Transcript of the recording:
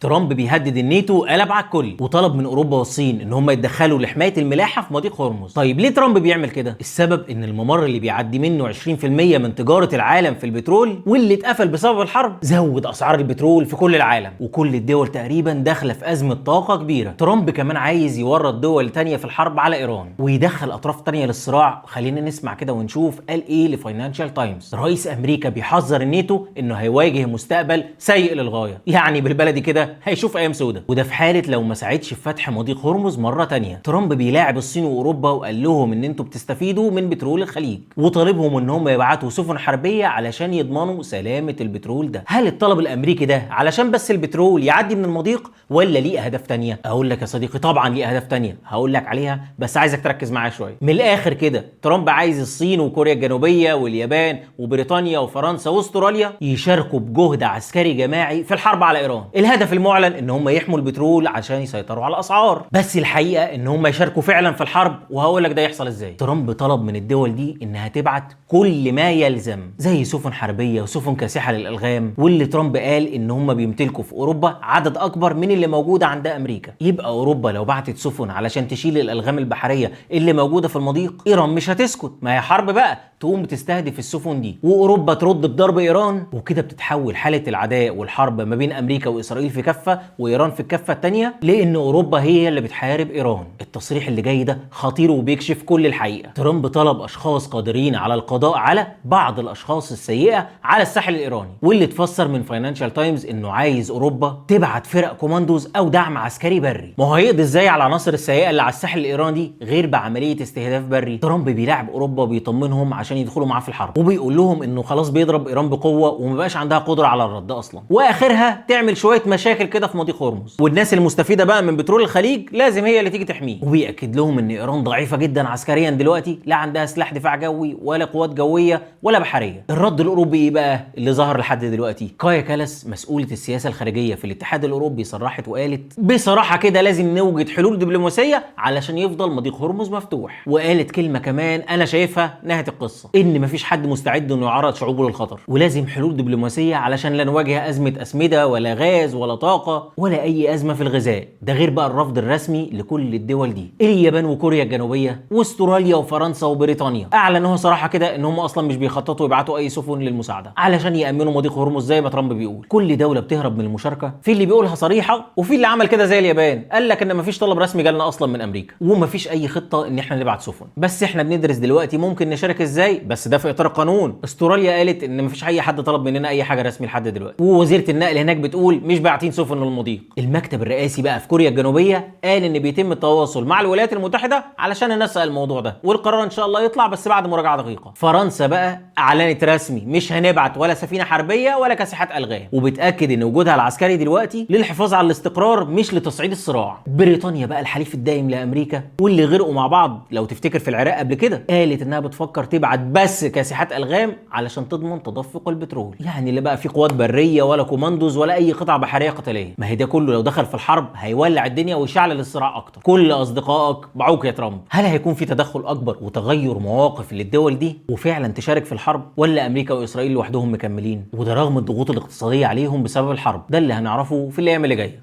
ترامب بيهدد الناتو قلب على الكل وطلب من اوروبا والصين ان هم يتدخلوا لحمايه الملاحه في مضيق هرمز. طيب ليه ترامب بيعمل كده؟ السبب ان الممر اللي بيعدي منه 20% من تجاره العالم في البترول واللي اتقفل بسبب الحرب زود اسعار البترول في كل العالم، وكل الدول تقريبا داخله في ازمه طاقه كبيره. ترامب كمان عايز يورط دول تانية في الحرب على ايران ويدخل اطراف تانية للصراع. خلينا نسمع كده ونشوف قال ايه لفاينانشال تايمز. رئيس امريكا بيحذر الناتو انه هيواجه مستقبل سيء للغايه، يعني بالبلدي كده هيشوف ايام سودة، وده في حاله لو ما ساعدش في فتح مضيق هرمز مره تانية. ترامب بيلاعب الصين واوروبا وقال لهم ان انتوا بتستفيدوا من بترول الخليج، وطالبهم ان هم يبعتوا سفن حربيه علشان يضمنوا سلامه البترول ده. هل الطلب الامريكي ده علشان بس البترول يعدي من المضيق ولا ليه اهداف تانية؟ اقول لك يا صديقي طبعا ليه اهداف تانية، هقول لك عليها بس عايزك تركز معايا شويه. من الاخر كده ترامب عايز الصين وكوريا الجنوبيه واليابان وبريطانيا وفرنسا واستراليا يشاركوا بجهد عسكري جماعي في الحرب على ايران. الهدف المعلن ان هم يحموا البترول عشان يسيطروا على الاسعار، بس الحقيقه ان هم يشاركوا فعلا في الحرب، وهقول لك ده يحصل ازاي. ترامب طلب من الدول دي انها تبعت كل ما يلزم زي سفن حربيه وسفن كاسحه للالغام، واللي ترامب قال ان هم بيمتلكوا في اوروبا عدد اكبر من اللي موجوده عند امريكا. يبقى اوروبا لو بعتت سفن علشان تشيل الالغام البحريه اللي موجوده في المضيق، ايران مش هتسكت، ما هي حرب بقى، تقوم بتستهدف السفن دي واوروبا ترد بضرب ايران، وكده بتتحول حاله العداء والحرب ما بين امريكا واسرائيل في كفه وايران في الكفه الثانيه، لان اوروبا هي اللي بتحارب ايران. التصريح اللي جاي ده خطير وبيكشف كل الحقيقه. ترامب طلب اشخاص قادرين على القضاء على بعض الاشخاص السيئه على الساحل الايراني، واللي اتفسر من فاينانشال تايمز انه عايز اوروبا تبعت فرق كوماندوز او دعم عسكري بري. ما هو هيقضي ازاي على العناصر السيئه اللي على الساحل الايراني دي غير بعمليه استهداف بري؟ ترامب بيلاعب اوروبا وبيطمنهم عشان يدخلوا معاه في الحرب، وبيقول لهم انه خلاص بيضرب ايران بقوه وما بقاش عندها قدره على الرد اصلا، واخرها تعمل شويه مشاكل كده في مضيق هرمز، والناس المستفيده بقى من بترول الخليج لازم هي اللي تيجي تحميه. وبيأكد لهم ان ايران ضعيفه جدا عسكريا دلوقتي، لا عندها سلاح دفاع جوي ولا قوات جويه ولا بحريه. الرد الاوروبي ايه بقى اللي ظهر لحد دلوقتي؟ كايا كالاس مسؤوله السياسه الخارجيه في الاتحاد الاوروبي صرحت وقالت بصراحه كده لازم نوجد حلول دبلوماسيه علشان يفضل مضيق هرمز مفتوح. وقالت كلمه كمان انا شايفها نهايه القصه، ان مفيش حد مستعد انه يعرض شعوبه للخطر، ولازم حلول دبلوماسيه علشان لا نواجه ازمه اسمده ولا غاز ولا طاقه ولا اي ازمه في الغذاء. ده غير بقى الرفض الرسمي لكل الدول دي، اليابان وكوريا الجنوبيه واستراليا وفرنسا وبريطانيا اعلنوها صراحه كده ان هم اصلا مش بيخططوا يبعتوا اي سفن للمساعده علشان يامنوا مضيق هرمز زي ما ترامب بيقول. كل دوله بتهرب من المشاركه، في اللي بيقولها صريحه وفي اللي عمل كده زي اليابان، قال لك ان مفيش طلب رسمي جالنا اصلا من امريكا ومفيش اي خطه ان احنا نبعت سفن، بس احنا بندرس دلوقتي ممكن نشارك ازاي، بس ده في اطار القانون. استراليا قالت ان مفيش اي حد طلب مننا اي حاجه رسمي لحد دلوقتي، ووزيره النقل هناك بتقول مش باعتين سفن للمضيق. المكتب الرئاسي بقى في كوريا الجنوبيه قال ان بيتم التواصل مع الولايات المتحده علشان ننسق الموضوع ده، والقرار ان شاء الله يطلع بس بعد مراجعه دقيقه. فرنسا بقى اعلنت رسمي مش هنبعت ولا سفينه حربيه ولا كاسحات الغام، وبتاكد ان وجودها العسكري دلوقتي للحفاظ على الاستقرار مش لتصعيد الصراع. بريطانيا بقى الحليف الدائم لامريكا واللي غرقوا مع بعض لو تفتكر في العراق قبل كده، قالت انها بتفكر تبعت بس كاسحات الغام علشان تضمن تدفق البترول، يعني اللي بقى فيه قوات بريه ولا كوماندوز ولا اي قطع بحريه قتاليه. ما هي ده كله لو دخل في الحرب هيولع الدنيا ويشعل الصراع اكتر. كل اصدقائك معوك يا ترامب. هل هيكون في تدخل اكبر وتغير مواقف للدول دي وفعلا تشارك في الحرب، ولا امريكا واسرائيل لوحدهم مكملين وده رغم الضغوط الاقتصاديه عليهم بسبب الحرب؟ ده اللي هنعرفه في الايام اللي جايه.